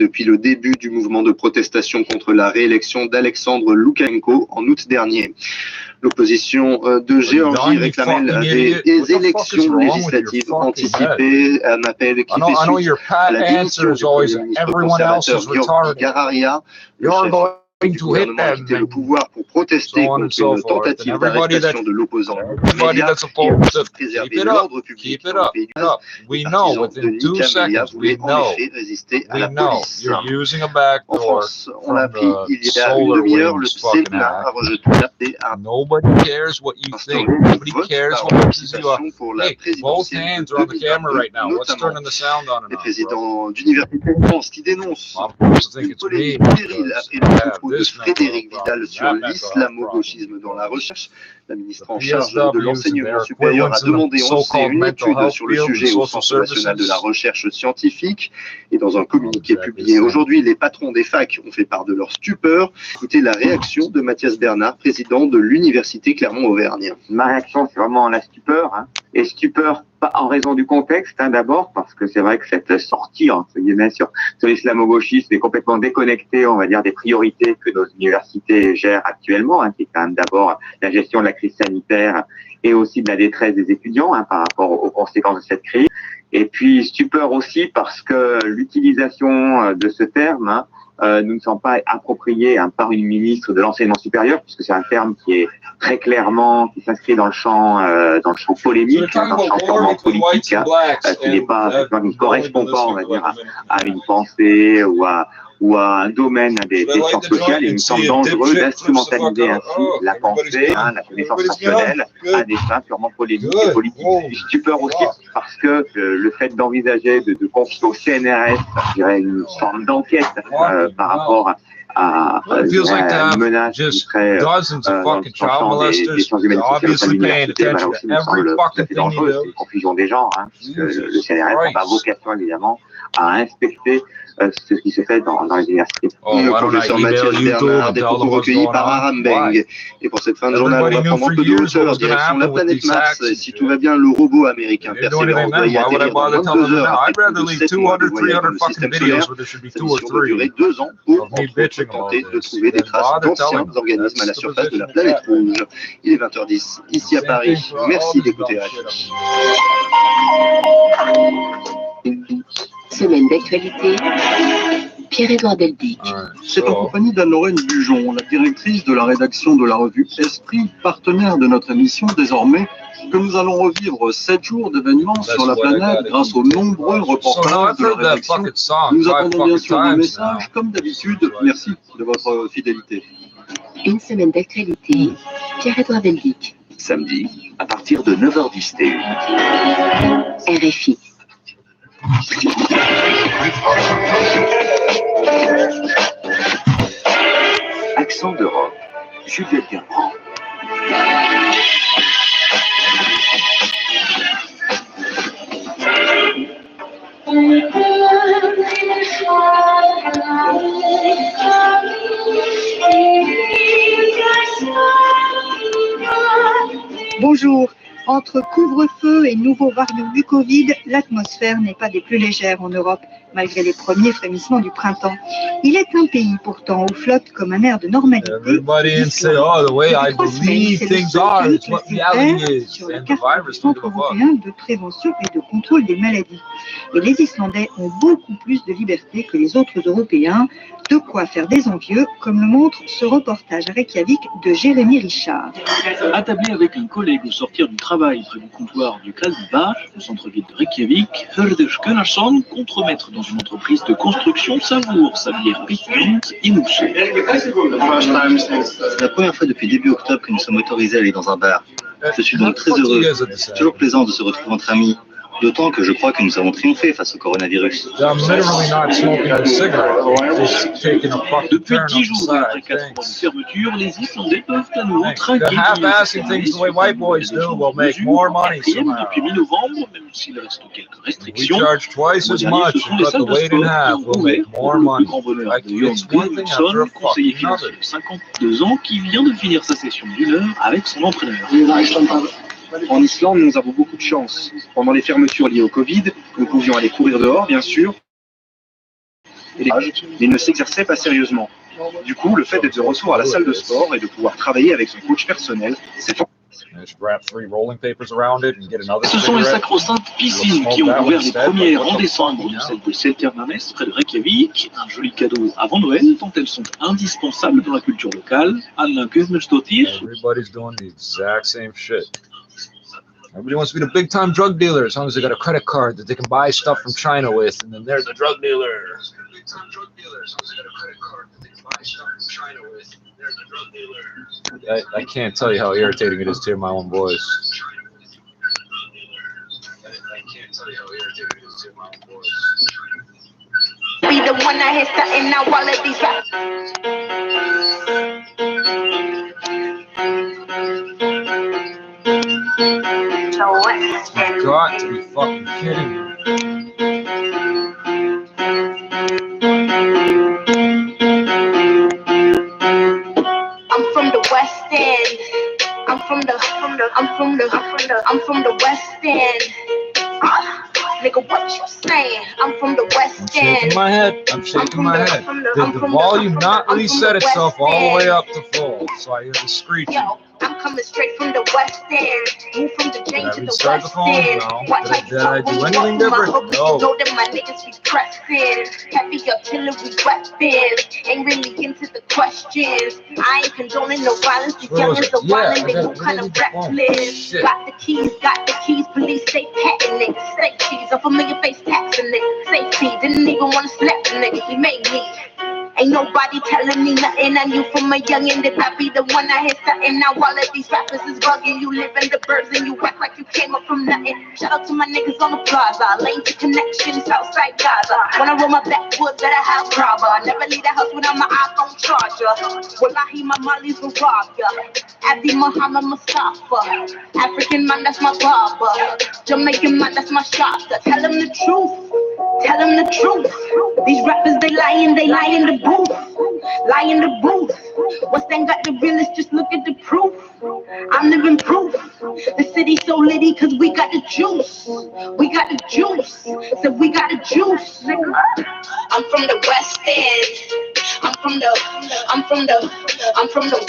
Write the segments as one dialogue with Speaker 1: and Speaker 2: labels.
Speaker 1: depuis le début du mouvement de protestation contre la réélection d'Alexandre Loukachenko en août dernier. L'opposition de Géorgie réclamait des élections législatives anticipées, un appel qui fait suite à la démission du Premier ministre conservateur Georgi Gararia. Le chef du gouvernement a quitté le pouvoir pour protester contre une tentative d'arrestation de l'opposant média et pour préserver l'ordre public dans le pays du Nord. Les partisans de Nika voulaient en effet résister à la police. En France, on l'a appris il y a une demi-heure, le Sénat a rejeté un vote par anticipation pour la présidentielle de 2022, notamment les présidents d'université en France qui dénoncent une polémique stérile après le propos de Frédéric Vidal sur l'islamo-gauchisme dans la recherche. La ministre en charge de l'enseignement supérieur a demandé une étude sur le sujet au Centre national de la recherche scientifique. Et dans un communiqué publié aujourd'hui, les patrons des facs ont fait part de leur stupeur. Écoutez la réaction de Mathias Bernard, président de l'Université Clermont-Auvergne.
Speaker 2: Ma réaction, c'est vraiment la stupeur. Et stupeur, pas en raison du contexte, d'abord, parce que c'est vrai que cette sortie, entre guillemets, sur l'islamo-gauchisme est complètement déconnectée, on va dire, des priorités que nos universités gèrent actuellement, qui est quand même d'abord la gestion de la crise sanitaire et aussi de la détresse des étudiants par rapport aux conséquences de cette crise. Et puis stupeur aussi parce que l'utilisation de ce terme nous ne semble pas approprié par une ministre de l'enseignement supérieur, puisque c'est un terme qui est très clairement, qui s'inscrit dans le champ polémique, dans le champ purement politique, qui n'est pas, qui ne correspond pas, on va dire, à une pensée ou à un domaine des sciences sociales. Il me semble dangereux d'instrumentaliser ainsi la pensée, la connaissance rationnelle, à des fins purement polémiques et politiques. Stupeur aussi parce que le fait d'envisager de confier au CNRS, je dirais, une forme d'enquête par rapport à une menace qui serait dans le champ des sciences humaines et sociales au sein de l'université, là aussi me semble tout à fait dangereux. C'est une confusion des genres, puisque le CNRS n'a pas vocation évidemment à inspecter ce qui se fait dans les universités.
Speaker 1: Le professeur Mathias Bernard, des propos recueillis par Aram Beng. Et pour cette fin de journal, on va prendre un peu de hauteur, direction la planète Mars. Et si tout va bien, le robot américain Persévérance doit y atterrir dans 22 heures après plus de 7 mois de voyage dans le système solaire. Sa mission doit durer 2 ans pour, entre autres, tenter de trouver des traces d'anciens organismes à la surface de la planète rouge. Il est 20h10, ici à Paris. Merci d'écouter Radio.
Speaker 3: Semaine d'actualité, Pierre-Édouard Deldic.
Speaker 4: C'est en compagnie d'Anne-Lorraine Bujon, la directrice de la rédaction de la revue Esprit, partenaire de notre émission désormais, que nous allons revivre 7 jours d'événements sur la planète grâce aux nombreux reportages de la rédaction. Nous attendons bien sûr vos messages, comme d'habitude. Merci de votre fidélité.
Speaker 3: Une semaine d'actualité, Pierre-Édouard Deldic.
Speaker 5: Samedi, à partir de 9h10 TU.
Speaker 3: RFI.
Speaker 5: Accent d'Europe, Juliette Guerbrand.
Speaker 6: Bonjour. Entre couvre-feu et nouveaux variants du Covid, l'atmosphère n'est pas des plus légères en Europe, malgré les premiers frémissements du printemps. Il est un pays pourtant où flotte comme un air de normalité. Sur la carte du Centre européen de prévention et de contrôle des maladies. Et les Islandais ont beaucoup plus de liberté que les autres Européens, de quoi faire des envieux, comme le montre ce reportage à Reykjavik de Jérémy Richard.
Speaker 7: Attablé avec un collègue au sortir du travail près du comptoir du Kaldibar, au centre-ville de Reykjavik, Hörður Gunnarsson, contremaître dans une entreprise de construction, savoure sa bière pétillante et mousseux.
Speaker 8: C'est la première fois depuis début octobre que nous sommes autorisés à aller dans un bar. Je suis donc très heureux. C'est toujours plaisant de se retrouver entre amis. D'autant que je crois que nous avons triomphé face au coronavirus.
Speaker 7: Depuis 10 jours après 4 mois de fermeture, les Islandais peuvent à nouveau trinquer. Depuis mi-novembre, même s'il reste quelques restrictions, ce sont les salles de sport qui ont ouvert pour le plus grand bonheur de Jørn Guðmundsson, conseiller financier de 52 ans, qui vient de finir sa session d'1 heure avec son entraîneur.
Speaker 9: En Islande, nous avons beaucoup de chance. Pendant les fermetures liées au Covid, nous pouvions aller courir dehors, bien sûr. et mais il ne s'exerçait pas sérieusement. Du coup, le fait d'être de retour à la salle de sport et de pouvoir travailler avec son coach personnel, c'est
Speaker 7: Ce sont les sacro-saintes piscines qui ont ouvert les premières en décembre, dont celle de Seltjarnarnes près de Reykjavik. Un joli cadeau avant Noël, tant elles sont indispensables dans la culture locale. Anna Guðmundsdóttir.
Speaker 10: Everybody's doing the exact same shit. Everybody wants to be the big-time drug dealer as long as they got a credit card that they can buy stuff from China with, and then they're the drug dealer. I can't tell you how irritating it is to hear my own voice.
Speaker 11: Be the one that hits something now all of these
Speaker 10: You got to be fucking kidding me.
Speaker 11: I'm from the West End. I'm from the West End. Nigga, what you saying? I'm from the West End.
Speaker 10: I'm shaking my head. Did the volume not reset itself all the way up to full? So I hear the screeching.
Speaker 11: Yo, I'm coming straight from the West End. Move from the Jane to the West End. Watch how you
Speaker 10: Did I do anything different? No.
Speaker 11: You know that my niggas be pressing. Heavy artillery weapons. Ain't really into the questions. I ain't condoning no violence. These youngins are violent. They move kind of reckless. Got the keys. Police say patting it. Say cheese. A familiar face taxing it. Safety. Didn't even want to slap the nigga. He made me. Ain't nobody telling me nothing. I knew from a youngin' that I be the one that hit something. Now all of these rappers is bugging. You live in the birds and you act like you came up from nothing. Shout out to my niggas on the plaza. Lane to connections outside Gaza. When I roll my backwood, better have grabber. Never leave the house without my iPhone charger. Wallahi, my mollies will rob ya. Abdi Muhammad Mustafa. African man, that's my barber. Jamaican man, that's my shopper. Tell him the truth. Tell them the truth. These rappers, they in the booth. Lie in the booth. What's that got the realest? Just look at the proof. I'm living proof. The city so litty cause we got the juice. We got the juice. So we got the juice. I'm from the West End. I'm from the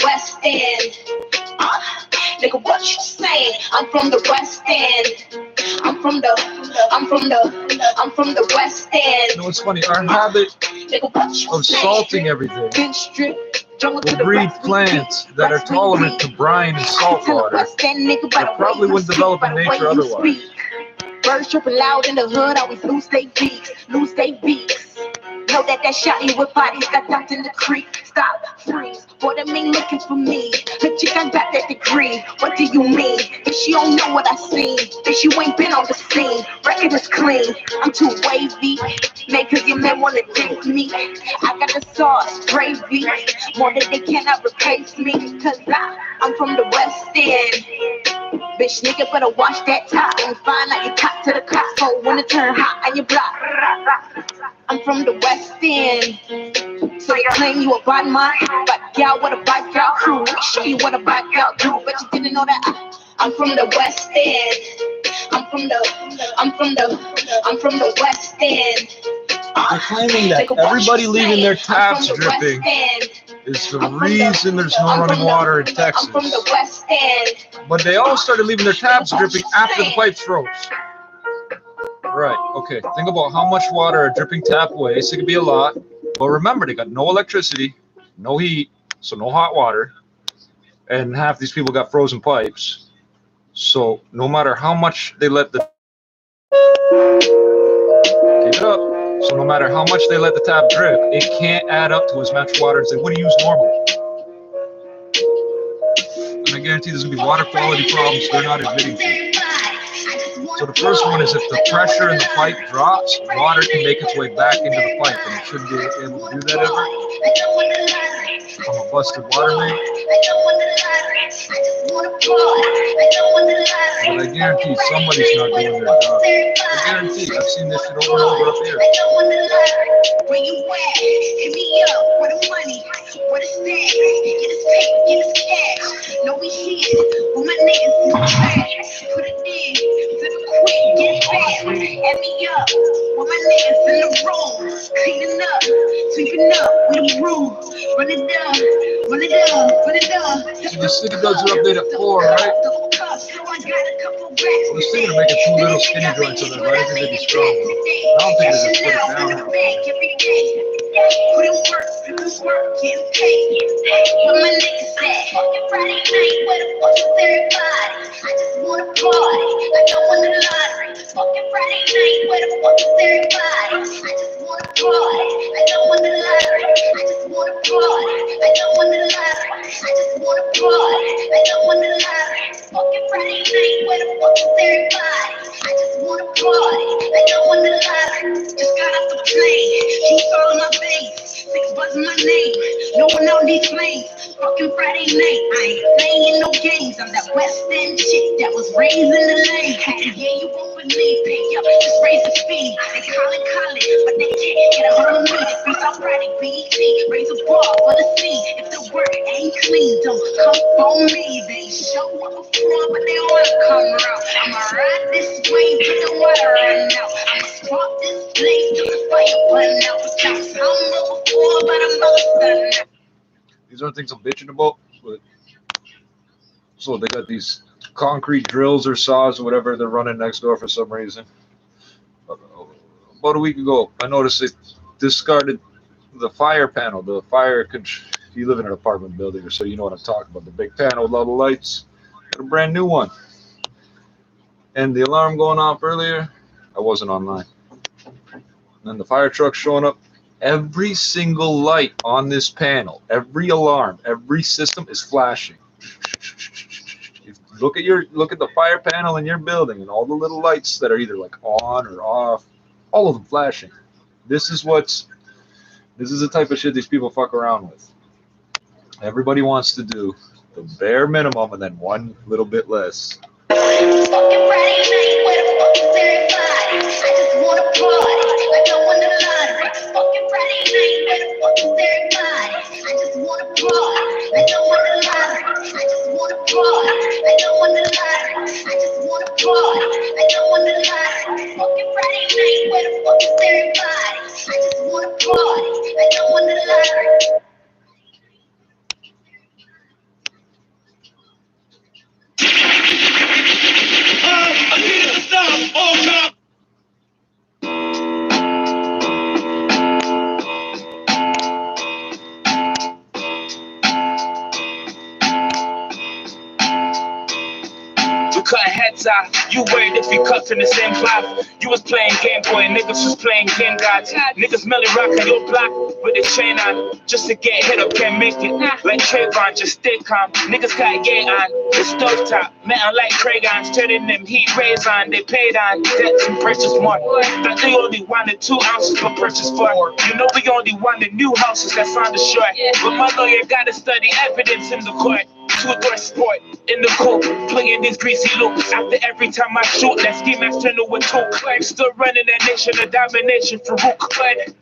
Speaker 11: West End. Nigga, what you saying? I'm from the West End. I'm from the West End.
Speaker 10: You know what's funny? Our habit of salting everything will breed plants that are tolerant to brine and salt water that probably wouldn't develop in nature otherwise.
Speaker 11: Birds chirping loud in the hood, always lose they beaks. Know that shotty with bodies got dumped in the creek. Stop, freeze, boy, them ain't looking for me. The chick I got that degree, what do you mean? If she don't know what I seen, then she ain't been on the scene. Record is clean, I'm too wavy. Man, cause your man wanna date me. I got the sauce, gravy, more than they cannot replace me. Cause I'm from the West End. Bitch, nigga, better watch that top and find out you top to the cops. So when it turn hot on your block. I'm from the West End. So you claim you a bad man, but y'all what a bad girl crew. Let me show you what a bad girl do. But you didn't know that I'm from the West End. I'm from the West End.
Speaker 10: They're claiming that everybody leaving their taps dripping is the reason there's no running water in Texas.
Speaker 11: I'm from the West End.
Speaker 10: But they all started leaving their taps dripping after the pipes froze. Right, okay. Think about how much water a dripping tap weighs. It could be a lot. But remember, they got no electricity, no heat, so no hot water. And half these people got frozen pipes. So no matter how much they let the... Keep it up. So no matter how much they let the tap drip, it can't add up to as much water as they would use normally. And I guarantee there's going to be water quality problems they're not admitting to. So the first one is if the pressure in the pipe drops, water can make its way back into the pipe, and it shouldn't be able to do that ever. I'm a busted water main. But I guarantee somebody's not doing their job. I guarantee. I've seen this shit over and over up here.
Speaker 11: Where you at? Hit me up. Where the money? Where the stack? Get this paper, get this cash. No, we here. With my niggas in the trash. Put it in. Flip it quick. Get it fast. Add me up. With my niggas in the room. Cleaning up. keeping up with the rules. Run it down, run it down, run it down.
Speaker 10: The city does are update at 4, right? I was thinking of making 2 little skinny joints of them, but I didn't think they'd be strong. I don't think they just put it down.
Speaker 11: Put in work, getting paid. Where my niggas at? Fucking Friday night, where the fuck is everybody? I just wanna party, like I won the lottery. Fucking Friday night, where the fuck is everybody? I just wanna party, like I won the lottery. I just wanna party, like I won the lottery. I just wanna party, like I won the lottery. Fucking Friday night, where the fuck is everybody? I just wanna party, like I won the lottery. Just got off the plane, juice all in my veins, 6 buzzing my name, no one on these lanes. Fucking Friday night, I ain't playing no games. I'm that West End chick that was raised in the lane. Yeah, you won't believe, pay up, just raise the fee. They calling, but they can't get a hold of me. They freeze out Friday, BET, raise a bar for the scene. If the work ain't clean, don't come for me. They show up before, but they wanna come around. I'ma ride this wave till the water run out. I'ma spark this place till the fire burn out. I was humble before, but I'm most done.
Speaker 10: These are things I'm bitching about, but so they got these concrete drills or saws or whatever they're running next door for some reason. About a week ago, I noticed they discarded the fire panel. The fire, you live in an apartment building, so you know what I'm talking about. The big panel with all the lights. Got a brand new one. And the alarm going off earlier, I wasn't online. And then the fire truck showing up. Every single light on this panel, every alarm, every system is flashing. Look at the fire panel in your building and all the little lights that are either like on or off, all of them flashing. This is the type of shit these people fuck around with. Everybody wants to do the bare minimum and then one little bit less.
Speaker 11: Fucking Friday night, where the fuck is everybody? I just wanna party, like I won the lottery. Fucking Friday night, where the fuck is everybody? I just wanna party, like I won the lottery. I just wanna party, like I won the lottery. I just wanna party, like I won the lottery. Fucking Friday night, where the fuck is everybody? I just wanna party, like I won the lottery.
Speaker 12: Cutting heads off, you worried if you cut in the same cloth. You was playing Game Boy, niggas was playing Game Gods. Niggas merely rocking your block with a chain on, just to get hit up, can't make it. Like Trayvon, just stay calm. Niggas got yay on, the stove top, metal like Crayons, turning them heat rays on. They paid on, debts and purchase more. That they only wanted 2 ounces for purchase for. You know we only wanted new houses that's on the shore. But my lawyer gotta study evidence in the court. 2-door sport in the court, playing these greasy loops. After every time I shoot, that ski mask turn to a tool. Still running that nation of domination for Rook.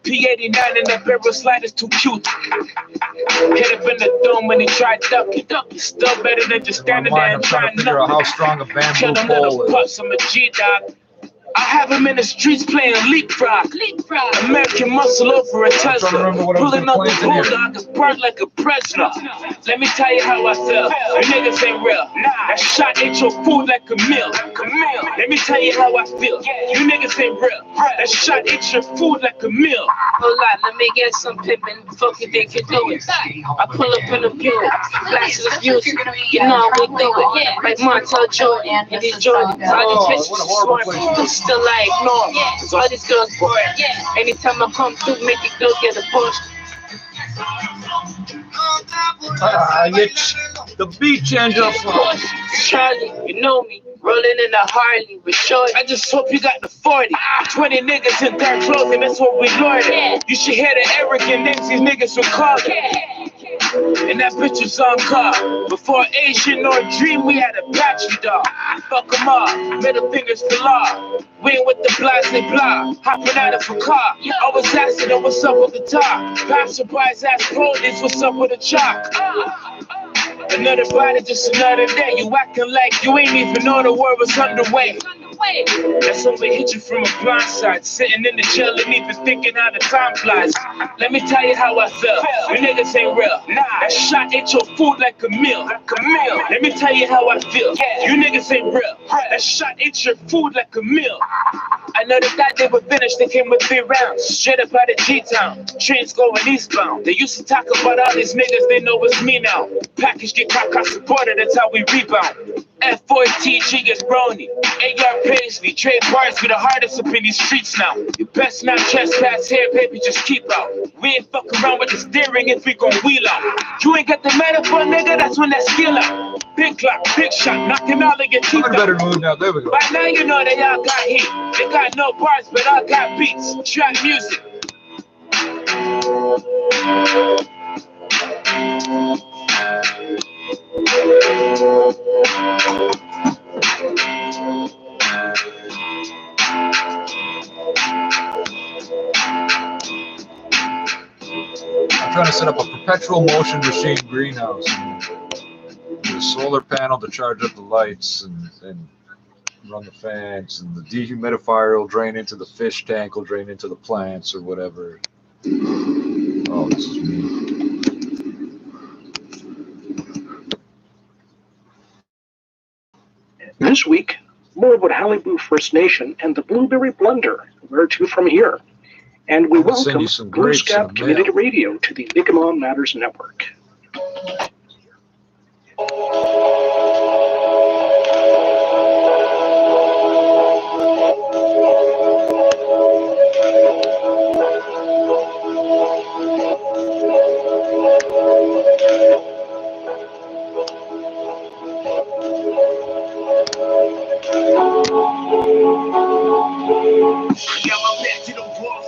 Speaker 12: P89 and the barrel slide is too cute. Hit up in the dome when he tried duck it up. Still better than just standing there and trying to figure out how strong a bamboo pole is. Pups, I'm a G-dog. I have him in the streets playing leapfrog. American muscle over a Tesla. Pulling up the bulldog is burnt like a Presla. Let me tell you how I feel. You niggas ain't real. That shot ate your food like a meal. Let me tell you how I feel. You niggas ain't real. That shot ate your food like a meal.
Speaker 13: Hold on, let me get some pimpin'. Fuck it, they can do it. I pull up in the Buick. Flashes of views. You know we do it. Like Montel Jordan and these Jordans. All these bitches swarm. Still like normal, cause all these girls bored. Anytime I come through, make it girls get a push.
Speaker 10: The beat change up.
Speaker 13: Charlie, you know me, rolling in a Harley with Shorty.
Speaker 12: I just hope you got the 40. 20 niggas in dark clothing, that's what we learned. You should hear the arrogant names these niggas were calling. And that bitch was on car. Before Asian or Dream, we had a battery dog. Fuck them all, middle fingers for law. We ain't with the blase blah, hopping out of a car. I was asking her what's up with the top. Passerbys ask police what's up with the chalk. Another body, just another day. You acting like you ain't even know the word was underway. That's when we hit you from a blind side, sitting in the jail and even thinking how the time flies. Let me tell you how I feel. You niggas ain't real. That shot ate your food like a meal. Let me tell you how I feel. You niggas ain't real. That shot ate your food like a meal. I know they thought they were finished, they came with 3 rounds. Straight up out of G-Town, trains going eastbound. They used to talk about all these niggas, they know it's me now. Package get caught supported, that's how we rebound. F4TG is Brony, AR Paisley, trade bars be the hardest up in these streets now. You best not trespass here, baby, just keep out. We ain't fuck around with the steering if we gon' wheel out. You ain't got the metaphor, nigga, that's when that skill out. Big clock, big shot, knocking all of your teeth out.
Speaker 10: Better move now, there we go.
Speaker 12: By now you know they all got heat. They got no bars, but all got beats. Trap music.
Speaker 10: I'm trying to set up a perpetual motion machine greenhouse. With a solar panel to charge up the lights and run the fans, and the dehumidifier will drain into the fish tank, will drain into the plants or whatever. Oh, this is me.
Speaker 14: This week, more about Halibu First Nation and the Blueberry Blunder. Where to from here? And we welcome Blue Scab Community Radio to the Mi'kmaq Matters Network.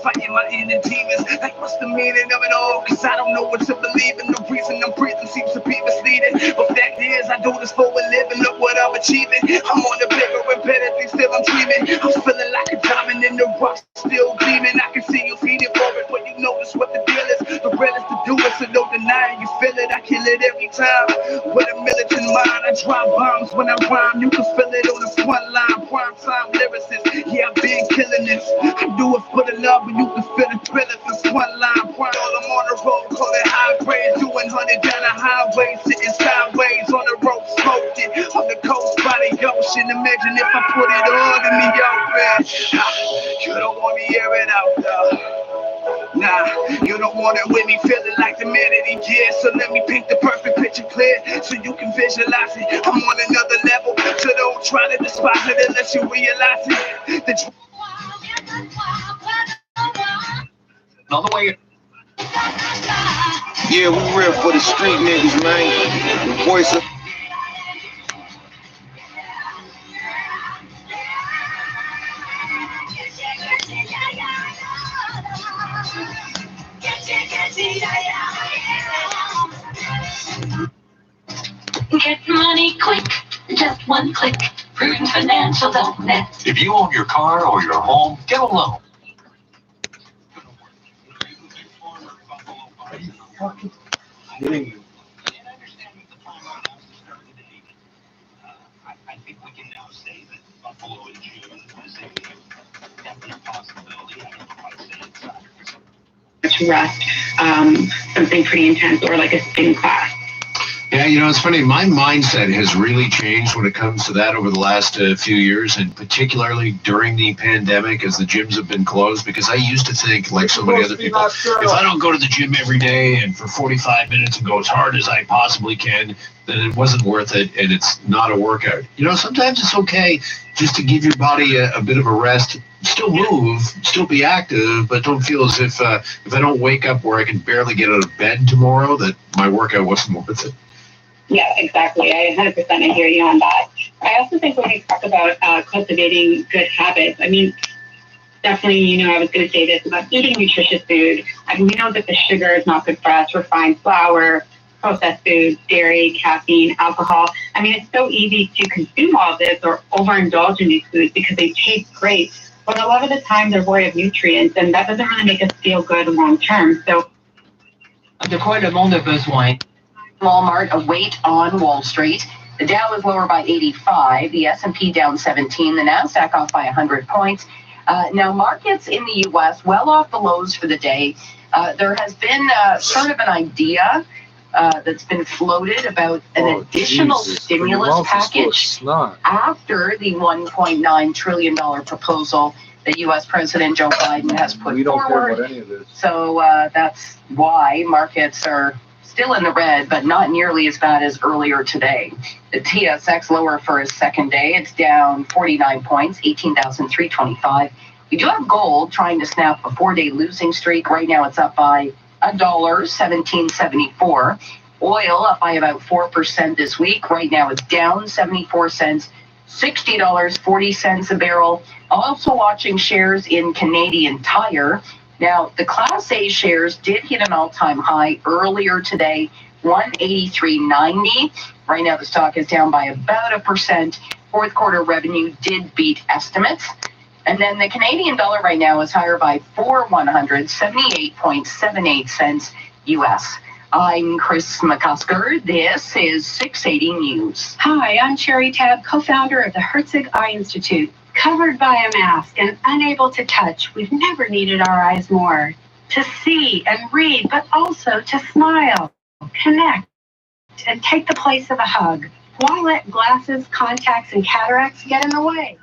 Speaker 15: Fighting my inner demons. Like, what's the meaning of it all? Cause I don't know what to believe in. The reason I'm breathing seems to be misleading. But fact is, I do this for a living. Look what I'm achieving. I'm on the bigger and better things, still I'm dreaming. I'm feeling like a diamond in the rock, still gleaming. I can see you feeding for it, but you notice what the deal is. The real is to do it, so don't deny it. You feel it, I kill it every time. With a militant mind, I drop bombs when I rhyme. You can feel it on the front line. Prime time lyricist. Yeah, I've been killing this. I do it for the love. You can feel the thrill if it's one line. While I'm on the road, call it high grade. Doing 100 down the highway, sitting sideways on the road, smoking. On the coast by the ocean. Imagine if I put it all in the open. You don't want me hear it out though. Nah, you don't want it with me feeling like the man of the year. So let me paint the perfect picture clear so you can visualize it. I'm on another level, so don't try to despise it unless you realize it.
Speaker 16: On the way.
Speaker 17: Yeah, we real for the street niggas, man. The voice of
Speaker 18: Get money quick, just one click. PrudentFinancial.net.
Speaker 16: If you own your car or your home, get a loan.
Speaker 17: fucking kidding me.
Speaker 16: I think we can now say that Buffalo in June was a definite possibility. I don't know if I say it's
Speaker 19: to rest, something pretty intense or like a spin class.
Speaker 20: Yeah, you know, it's funny. My mindset has really changed when it comes to that over the last few years, and particularly during the pandemic as the gyms have been closed, because I used to think, like so many other people, if I don't go to the gym every day and for 45 minutes and go as hard as I possibly can, then it wasn't worth it and it's not a workout. You know, sometimes it's okay just to give your body a bit of a rest. Still move, still be active, but don't feel as if I don't wake up where I can barely get out of bed tomorrow, that my workout wasn't worth it.
Speaker 19: Yeah, exactly. I 100% hear you on that. I also think when we talk about cultivating good habits, I mean, definitely, you know, I was going to say this about eating nutritious food. I mean, we know that the sugar is not good for us, refined flour, processed foods, dairy, caffeine, alcohol. I mean, it's so easy to consume all this or overindulge in these foods because they taste great, but a lot of the time they're void of nutrients, and that doesn't really make us feel good long term. So,
Speaker 21: de quoi le monde a besoin?
Speaker 22: Walmart, a wait on Wall Street.
Speaker 21: The Dow is lower by 85, the S&P down 17, the NASDAQ off by 100 points. Now, markets in the U.S. well off the lows for the day. There has been sort of an idea that's been floated about an additional stimulus package after the $1.9 trillion proposal that U.S. President Joe Biden has put forward. Care about any of this. So that's why markets are still in the red, but not nearly as bad as earlier today. The TSX lower for a second day. It's down 49 points, 18,325. We do have gold trying to snap a 4-day losing streak. Right now it's up by $1, 17.74. Oil up by about 4% this week. Right now it's down 74 cents, $60.40 a barrel. Also watching shares in Canadian Tire. Now, the Class A shares did hit an all-time high earlier today, 183.90. Right now, the stock is down by about 1%. Fourth quarter revenue did beat estimates. And then the Canadian dollar right now is higher by 78.78 cents U.S. I'm Chris McCusker. This is 680 News.
Speaker 19: Hi, I'm Sherry Tabb, co-founder of the Herzig Eye Institute. Covered by a mask and unable to touch, we've never needed our eyes more. To see and read, but also to smile, connect, and take the place of a hug. Why let glasses, contacts, and cataracts get in the way?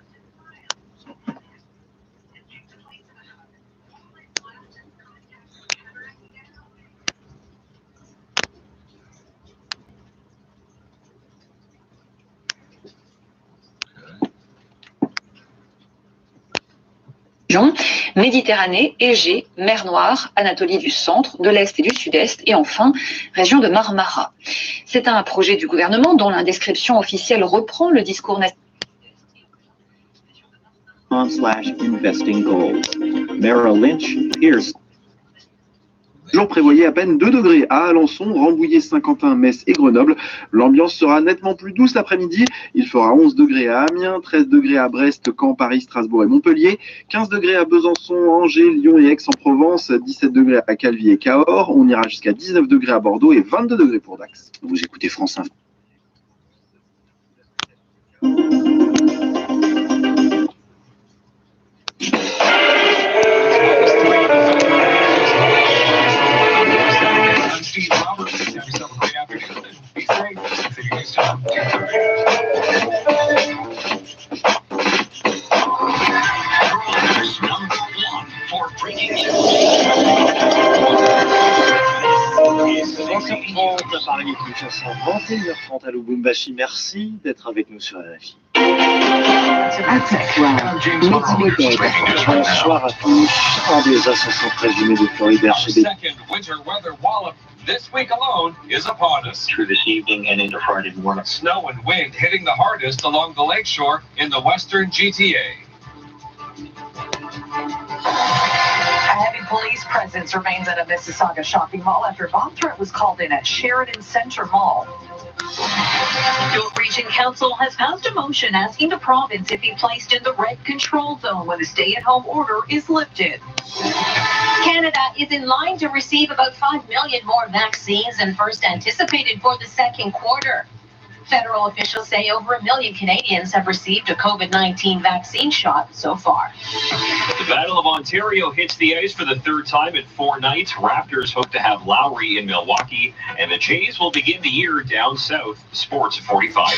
Speaker 22: Méditerranée, Égée, mer Noire, Anatolie du centre, de l'Est et du Sud-Est, et enfin, région de Marmara. C'est un projet du gouvernement dont l'indescription officielle reprend le discours
Speaker 23: /investing goals. Merrill Lynch, Pierce.
Speaker 1: Le jour prévoyait à peine 2 degrés à Alençon, Rambouillet, Saint-Quentin, Metz et Grenoble. L'ambiance sera nettement plus douce l'après-midi. Il fera 11 degrés à Amiens, 13 degrés à Brest, Caen, Paris, Strasbourg et Montpellier, 15 degrés à Besançon, Angers, Lyon et Aix-en-Provence, 17 degrés à Calvi et Cahors. On ira jusqu'à 19 degrés à Bordeaux et 22 degrés pour Dax. Vous écoutez France Info.
Speaker 16: Steve Roberts, have yourself a great afternoon. Be safe. City News Time, 2:30. #1 for breaking news.
Speaker 23: 20h30 par les Kinshasa, 21h30 à Lubumbashi. Merci d'être avec nous sur RFI. Bonsoir à tous. En désascension présumée de Floride RCB.
Speaker 12: This week alone is upon us.
Speaker 23: Through this evening and into Friday morning.
Speaker 12: Snow and wind hitting the hardest along the lakeshore in the western GTA.
Speaker 21: A heavy police presence remains at a Mississauga shopping mall after a bomb threat was called in at Sheridan Center Mall.
Speaker 24: York Region Council has passed a motion asking the province if be placed in the red control zone when the stay-at-home order is lifted. Canada is in line to receive about 5 million more vaccines than first anticipated for the second quarter. Federal officials say over 1 million Canadians have received a COVID-19 vaccine shot so far.
Speaker 12: The Battle of Ontario hits the ice for the third time in 4 nights. Raptors hope to have Lowry in Milwaukee, and the Jays will begin the year down south. Sports 45.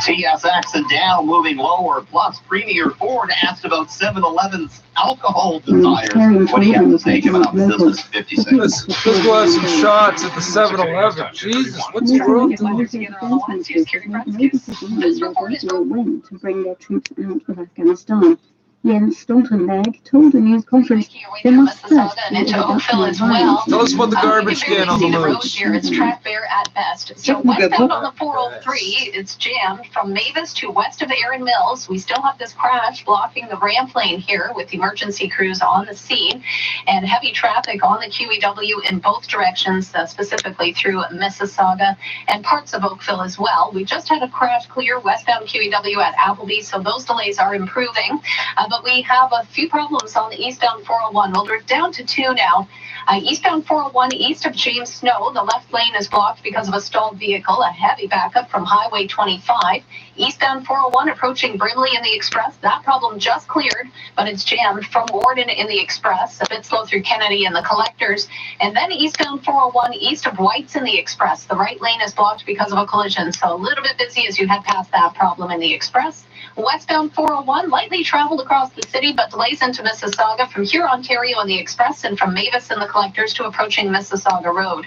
Speaker 23: TSX and Dow moving lower, plus Premier Ford asked about 7-Eleven's alcohol desires. What do you have to say about business 56?
Speaker 10: Let's go have some shots at the 7-Eleven. Jesus, what's wrong?
Speaker 25: Win to bring their troops out of Afghanistan. Jens Stoltenberg told the news conference they must first be a reduction in violence.
Speaker 10: Tell us about the garbage can on the loose.
Speaker 24: Here it's track bare at best. So westbound on the 403, it's jammed from Mavis to west of Erin Mills. We still have this crash blocking the ramp lane here with emergency crews on the scene and heavy traffic on the QEW in both directions, specifically through Mississauga and parts of Oakville as well. We just had a crash clear westbound QEW at Appleby, so those delays are improving. But we have a few problems on the eastbound 401. Well, we're down to 2 now. Eastbound 401 east of James Snow, the left lane is blocked because of a stalled vehicle. A heavy backup from Highway 25. Eastbound 401 approaching Brimley in the Express. That problem just cleared, but it's jammed from Warden in the Express. A bit slow through Kennedy and the Collectors. And then eastbound 401 east of White's in the Express. The right lane is blocked because of a collision, so a little bit busy as you head past that problem in the Express. Westbound 401 lightly traveled across the city, but delays into Mississauga from here, Ontario in the Express, and from Mavis and the Collectors to approaching Mississauga Road.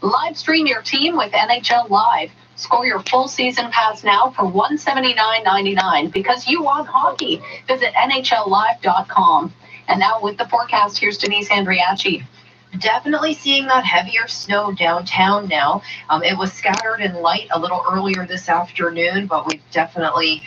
Speaker 24: Live stream your team with NHL Live. Score your full season pass now for $179.99 because you want hockey. Visit NHLlive.com. And now with the forecast, here's Denise Andriachi.
Speaker 2: Definitely seeing that heavier snow downtown now. It was scattered and light a little earlier this afternoon, but we've definitely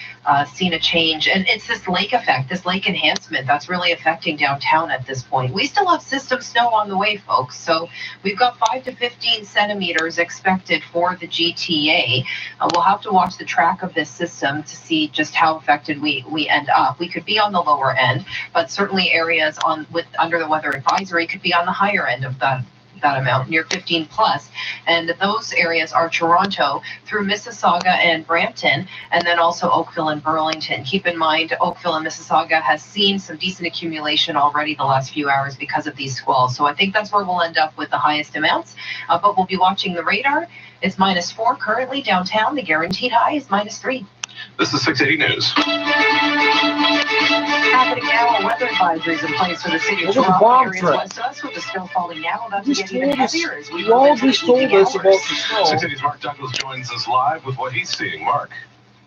Speaker 2: seen a change. And it's this lake effect, this lake enhancement that's really affecting downtown at this point. We still have system snow on the way, folks. So we've got 5 to 15 centimeters expected for the GTA. We'll have to watch the track of this system to see just how affected we end up. We could be on the lower end, but certainly areas under the weather advisory could be on the higher end of that amount, near 15 plus. And those areas are Toronto through Mississauga and Brampton, and then also Oakville and Burlington. Keep in mind, Oakville and Mississauga has seen some decent accumulation already the last few hours because of these squalls. So I think that's where we'll end up with the highest amounts. But we'll be watching the radar. It's -4 currently downtown. The guaranteed high is -3.
Speaker 3: This is 680 News.
Speaker 24: Happening now, a weather advisory is in place for the city of Toronto areas west of us, with the snow falling now, about to get even heavier as we move into the evening hours.
Speaker 3: 680's Mark Douglas joins us live with what he's seeing. Mark.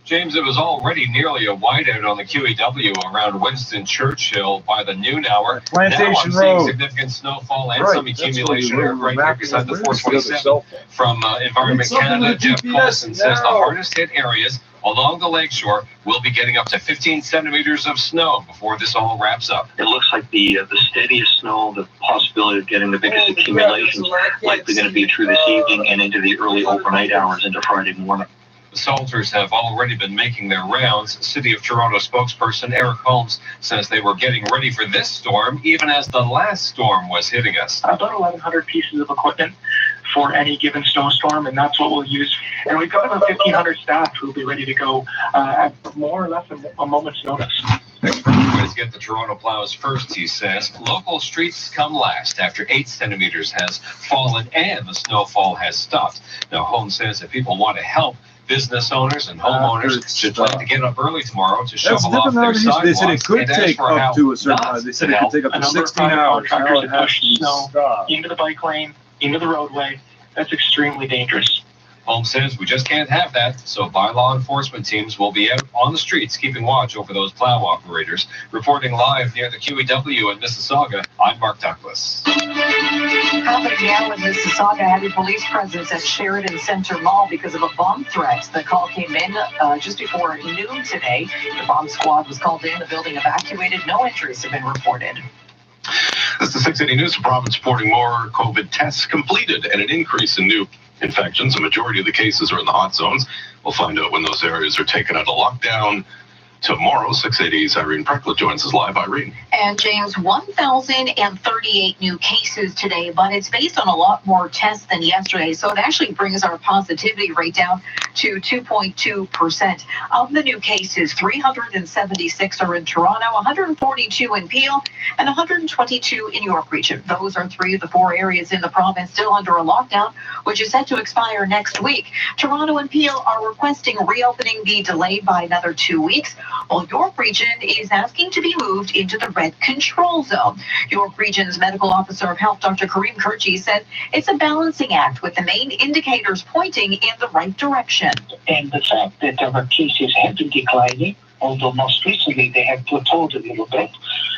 Speaker 4: James, it was already nearly a whiteout on the QEW around Winston Churchill by the noon hour.
Speaker 10: Plantation
Speaker 4: now I'm
Speaker 10: Road.
Speaker 4: seeing significant snowfall and some accumulation right here beside the 427. From Environment Canada, Jeff Paulson says the hardest hit areas along the lakeshore will be getting up to 15 centimeters of snow before this all wraps up.
Speaker 5: It looks like the steadiest snow, the possibility of getting the biggest accumulations, likely going to be through this evening and into the early overnight hours into Friday morning.
Speaker 4: The Salters have already been making their rounds. City of Toronto spokesperson Eric Holmes says they were getting ready for this storm even as the last storm was hitting us.
Speaker 6: About 1,100 pieces of equipment for any given snowstorm, and that's what we'll use. And we've got about 1,500 staff who will be ready to go at more or less a moment's notice.
Speaker 4: Experts get the Toronto plows first, he says. Local streets come last after 8 centimeters has fallen and the snowfall has stopped. Now, Holmes says if people want to help, business owners and homeowners should plan to get up early tomorrow to shovel off their sidewalks.
Speaker 10: They said it could take up to a certain time. They said it could take up to 16 hours.
Speaker 6: Contractors have pushed snow into the bike lane, into the roadway. That's extremely dangerous.
Speaker 4: Holmes says we just can't have that, so bylaw enforcement teams will be out on the streets keeping watch over those plow operators. Reporting live near the QEW in Mississauga, I'm Mark Douglas.
Speaker 24: Happening now in Mississauga, heavy police presence at Sheridan Center Mall because of a bomb threat. The call came in just before noon today. The bomb squad was called in, the building evacuated. No injuries have been reported.
Speaker 3: This is 680 News. The province reporting more COVID tests completed and an increase in new infections. A majority of the cases are in the hot zones. We'll find out when those areas are taken out of lockdown. Tomorrow, 680's Irene Preckler joins us live. Irene.
Speaker 24: And James, 1,038 new cases today, but it's based on a lot more tests than yesterday. So it actually brings our positivity rate down to 2.2%. Of the new cases, 376 are in Toronto, 142 in Peel, and 122 in York Region. Those are 3 of the 4 areas in the province still under a lockdown, which is set to expire next week. Toronto and Peel are requesting reopening be delayed by another 2 weeks. Well, York Region is asking to be moved into the red control zone. York Region's Medical Officer of Health, Dr. Karim Kurji, said it's a balancing act with the main indicators pointing in the right direction.
Speaker 26: And the fact that our cases have been declining, although most recently they have plateaued a little bit.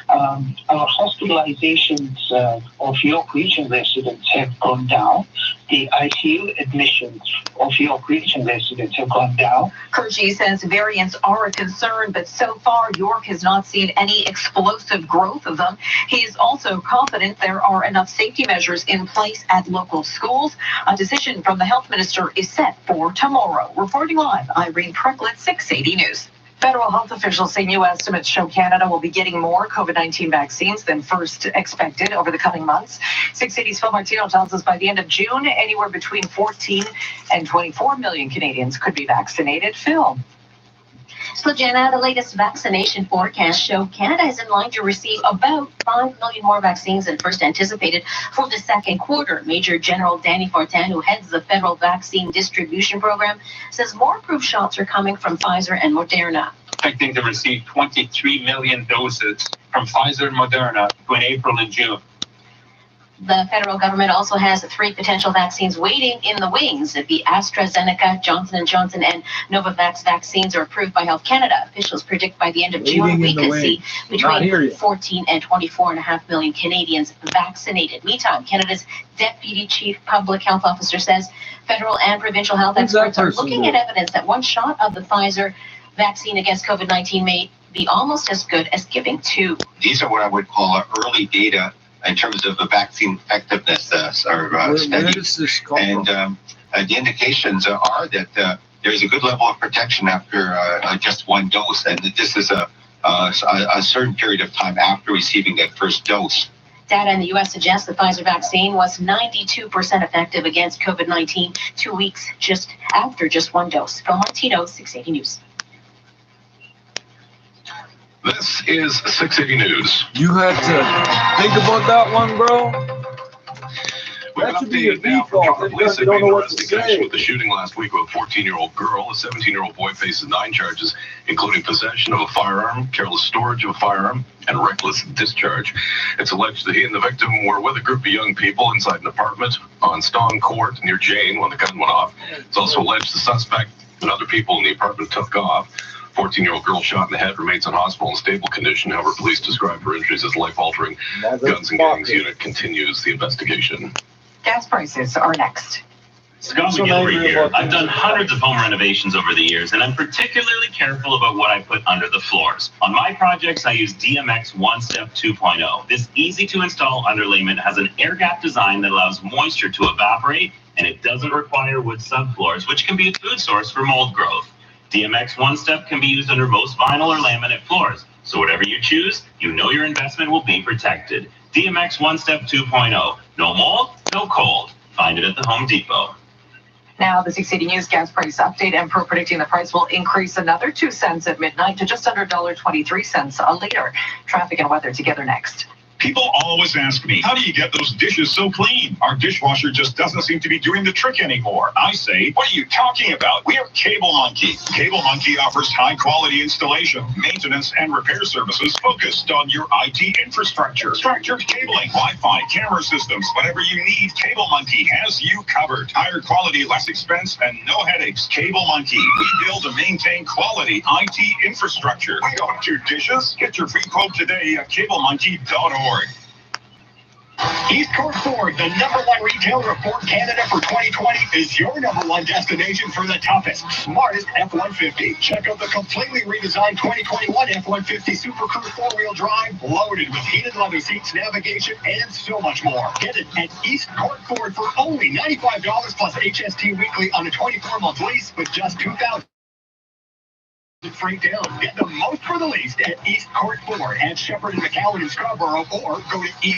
Speaker 26: Our hospitalizations of York Region residents have gone down. The ICU admissions of York Region residents have gone down.
Speaker 24: Kurji says variants are a concern, but so far York has not seen any explosive growth of them. He is also confident there are enough safety measures in place at local schools. A decision from the health minister is set for tomorrow. Reporting live, Irene Preckler, 680 News.
Speaker 7: Federal health officials say new estimates show Canada will be getting more COVID-19 vaccines than first expected over the coming months. 680's Phil Martino tells us by the end of June, anywhere between 14 and 24 million Canadians could be vaccinated. Phil.
Speaker 8: So, Jenna, the latest vaccination forecasts show Canada is in line to receive about 5 million more vaccines than first anticipated for the second quarter. Major General Danny Fortin, who heads the federal vaccine distribution program, says more approved shots are coming from Pfizer and Moderna.
Speaker 9: Expecting to receive 23 million doses from Pfizer and Moderna between April and June.
Speaker 8: The federal government also has 3 potential vaccines waiting in the wings. The AstraZeneca, Johnson & Johnson, and Novavax vaccines are approved by Health Canada. Officials predict by the end of June we could see between 14 and 24.5 million Canadians vaccinated. Meantime, Canada's Deputy Chief Public Health Officer says federal and provincial health experts are looking at evidence that one shot of the Pfizer vaccine against COVID-19 may be almost as good as giving 2.
Speaker 11: These are what I would call early data in terms of the vaccine effectiveness study. And the indications are that there's a good level of protection after just one dose. And this is a certain period of time after receiving that first dose.
Speaker 8: Data in the U.S. suggests the Pfizer vaccine was 92% effective against COVID-19 2 weeks just after just one dose. Phil Martino, 680 News.
Speaker 3: This is 680 News.
Speaker 10: You had to think about that one, bro.
Speaker 3: That should be a default. Police have made an arrest in connection with the shooting last week of a 14-year-old girl. A 17-year-old boy faces 9 charges, including possession of a firearm, careless storage of a firearm, and reckless discharge. It's alleged that he and the victim were with a group of young people inside an apartment on Stone Court near Jane when the gun went off. It's also alleged the suspect and other people in the apartment took off. 14-year-old girl shot in the head remains in hospital in stable condition. However, police describe her injuries as life-altering. Guns and Gangs Unit continues the investigation.
Speaker 7: Gas prices are next.
Speaker 13: Scott McGilvery here. I've done hundreds of home renovations over the years, and I'm particularly careful about what I put under the floors. On my projects, I use DMX One Step 2.0. This easy-to-install underlayment has an air gap design that allows moisture to evaporate, and it doesn't require wood subfloors, which can be a good source for mold growth. DMX One Step can be used under most vinyl or laminate floors, so whatever you choose, you know your investment will be protected. DMX One Step 2.0. No mold, no cold. Find it at the Home Depot.
Speaker 7: Now, the 680 News gas price update. and predicting the price will increase another 2 cents at midnight to just under $1.23 a liter. Traffic and weather together next.
Speaker 14: People always ask me, how do you get those dishes so clean? Our dishwasher just doesn't seem to be doing the trick anymore. I say, what are you talking about? We have Cable Monkey. Cable Monkey offers high-quality installation, maintenance, and repair services focused on your IT infrastructure. Structured cabling, Wi-Fi, camera systems, whatever you need, Cable Monkey has you covered. Higher quality, less expense, and no headaches. Cable Monkey. We build and maintain quality IT infrastructure. We don't do dishes. Get your free quote today at cablemonkey.org.
Speaker 27: East Court Ford, the #1 retailer of Ford Canada for 2020, is your #1 destination for the toughest, smartest F-150. Check out the completely redesigned 2021 F-150 Super Cruise 4-wheel drive, loaded with heated leather seats, navigation, and so much more. Get it at East Court Ford for only $95 plus HST weekly on a 24-month lease with just $2,000. Free down. Get the most for the least at East Court Ford at Shepherd and McAllen in Scarborough, or go to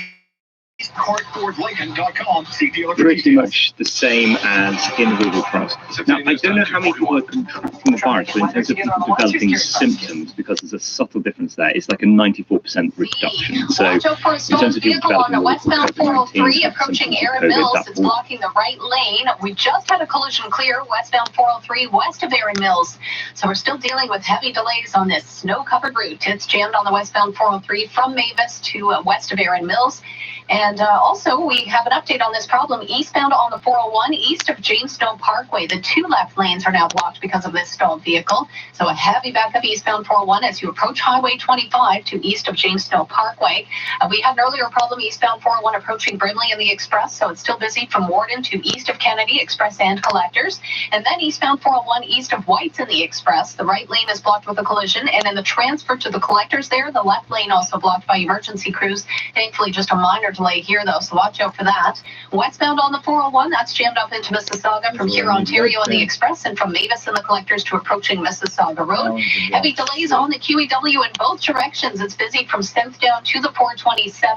Speaker 27: EastCourtFordLincoln.com. See dealer for
Speaker 28: pretty much the same as in rural trust. Now, I don't know how many people are contracting the virus, but in terms of people developing symptoms, because there's a subtle difference there, it's like a 94% reduction. So,
Speaker 2: Watch out for a stolen vehicle on the westbound 403 approaching Erin Mills. It's blocking the right lane. We just had a collision clear westbound 403 west of Erin Mills. So we're still dealing with heavy delays on this snow-covered route. It's jammed on the westbound 403 from Mavis to west of Erin Mills. And also, we have an update on this problem eastbound on the 401 east of James Snow Parkway. The 2 left lanes are now blocked because of this stalled vehicle. So a heavy backup eastbound 401 as you approach Highway 25 to east of James Snow Parkway. We had an earlier problem eastbound 401 approaching Brimley in the Express, so it's still busy from Warden to east of Kennedy, Express and Collectors. And then eastbound 401 east of White's in the Express. The right lane is blocked with a collision, and in the transfer to the Collectors there, the left lane also blocked by emergency crews. Thankfully, just a minor
Speaker 24: delay here, though, so watch out for that. Westbound on the 401, that's jammed up into Mississauga from here, Ontario and the Express, and from Mavis and the Collectors to approaching Mississauga Road. Heavy delays on the QEW in both directions. It's busy from South down to the 427.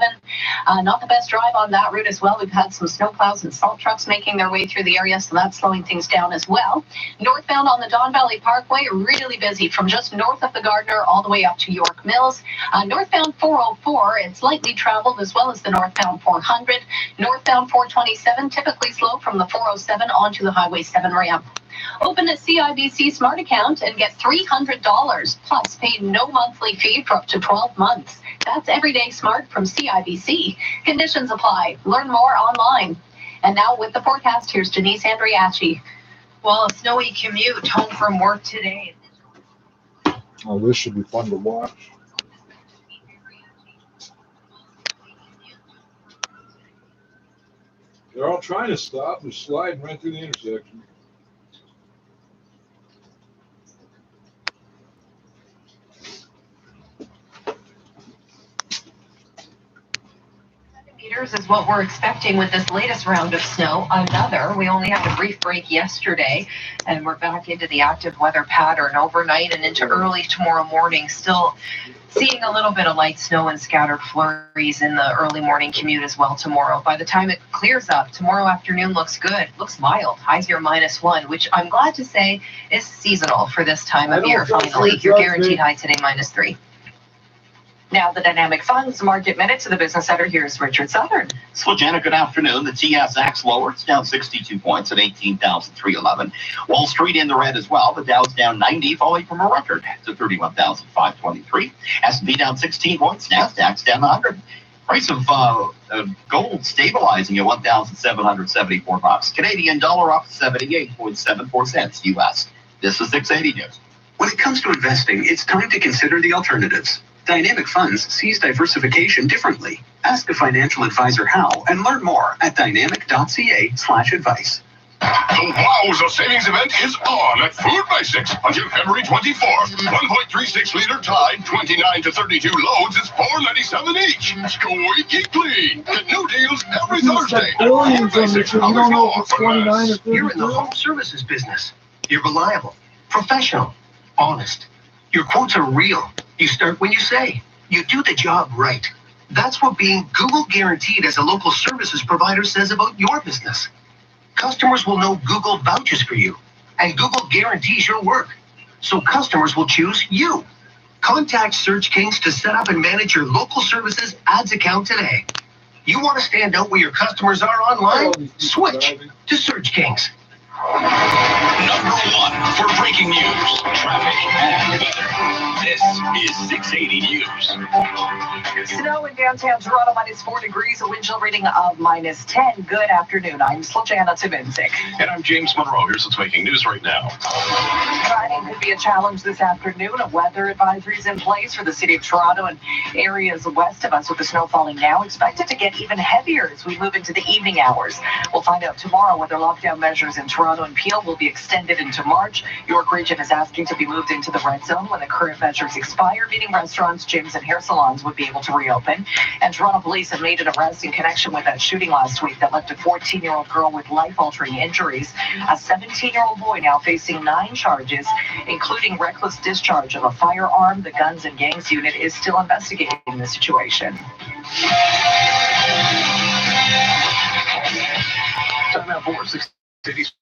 Speaker 24: Not the best drive on that route as well. We've had some snowplows and salt trucks making their way through the area, so that's slowing things down as well. Northbound on the Don Valley Parkway, really busy from just north of the Gardner all the way up to York Mills. Northbound 404, it's lightly traveled, as well as the northbound 400. Northbound 427, typically slow from the 407 onto the Highway 7 ramp. Open a CIBC Smart account and get $300 plus pay no monthly fee for up to 12 months. That's Everyday Smart from CIBC. Conditions apply. Learn more online. And now with the forecast, here's Denise Andriachi.
Speaker 2: Well, a snowy commute home from work today.
Speaker 10: Oh, this should be fun to watch. They're all trying to stop and sliding right through the intersection.
Speaker 2: Is what we're expecting with this latest round of snow. We only had a brief break yesterday, and we're back into the active weather pattern overnight and into early tomorrow morning. Still seeing a little bit of light snow and scattered flurries in the early morning commute as well tomorrow. By the time it clears up, tomorrow afternoon looks good. Looks mild. Highs near -1, which I'm glad to say is seasonal for this time of year. Finally, your guaranteed high today -3.
Speaker 7: Now the Dynamic Funds Market Minute to the Business Center. Here's Richard Southern.
Speaker 23: So, Janet, good afternoon. The TSX lower. It's down 62 points at 18,311. Wall Street in the red as well. The Dow's down 90, falling from a record to 31,523. S&P down 16 points. Nasdaq's down 100. Price of gold stabilizing at $1,774. Canadian dollar up 78.74 cents US. This is 680 News.
Speaker 1: When it comes to investing, it's time to consider the alternatives. Dynamic Funds sees diversification differently. Ask a financial advisor how and learn more at dynamic.ca/advice.
Speaker 14: The Wowza Savings Event is on at Food Basics until February 24th. 1.36 liter Tide, 29 to 32 loads is $4.97 each. Squeaky clean. Get new deals every Thursday at Food Basics.
Speaker 1: You're in the home services business. You're reliable, professional, honest. Your quotes are real. You start when you say. You do the job right. That's what being Google guaranteed as a local services provider says about your business. Customers will know Google vouches for you, and Google guarantees your work. So customers will choose you. Contact Search Kings to set up and manage your local services ads account today. You want to stand out where your customers are online? Switch to Search Kings.
Speaker 14: Number 1 for breaking news, traffic, and weather. This is 680 News.
Speaker 7: Snow in downtown Toronto, -4 degrees, a wind chill reading of -10. Good afternoon. I'm Slochana Timinzik.
Speaker 3: And I'm James Monroe. Here's what's making news right now.
Speaker 7: Driving could be a challenge this afternoon. A weather advisory is in place for the city of Toronto and areas west of us, with the snow falling now. Expected to get even heavier as we move into the evening hours. We'll find out tomorrow whether lockdown measures in Toronto and Peel will be extended into March. York Region is asking to be moved into the red zone when the current measures expire, meaning restaurants, gyms, and hair salons would be able to reopen. And Toronto police have made an arrest in connection with that shooting last week that left a 14-year-old girl with life-altering injuries. A 17-year-old boy now facing 9 charges, including reckless discharge of a firearm. The Guns and Gangs unit is still investigating the situation.
Speaker 14: Time out for 6 cities.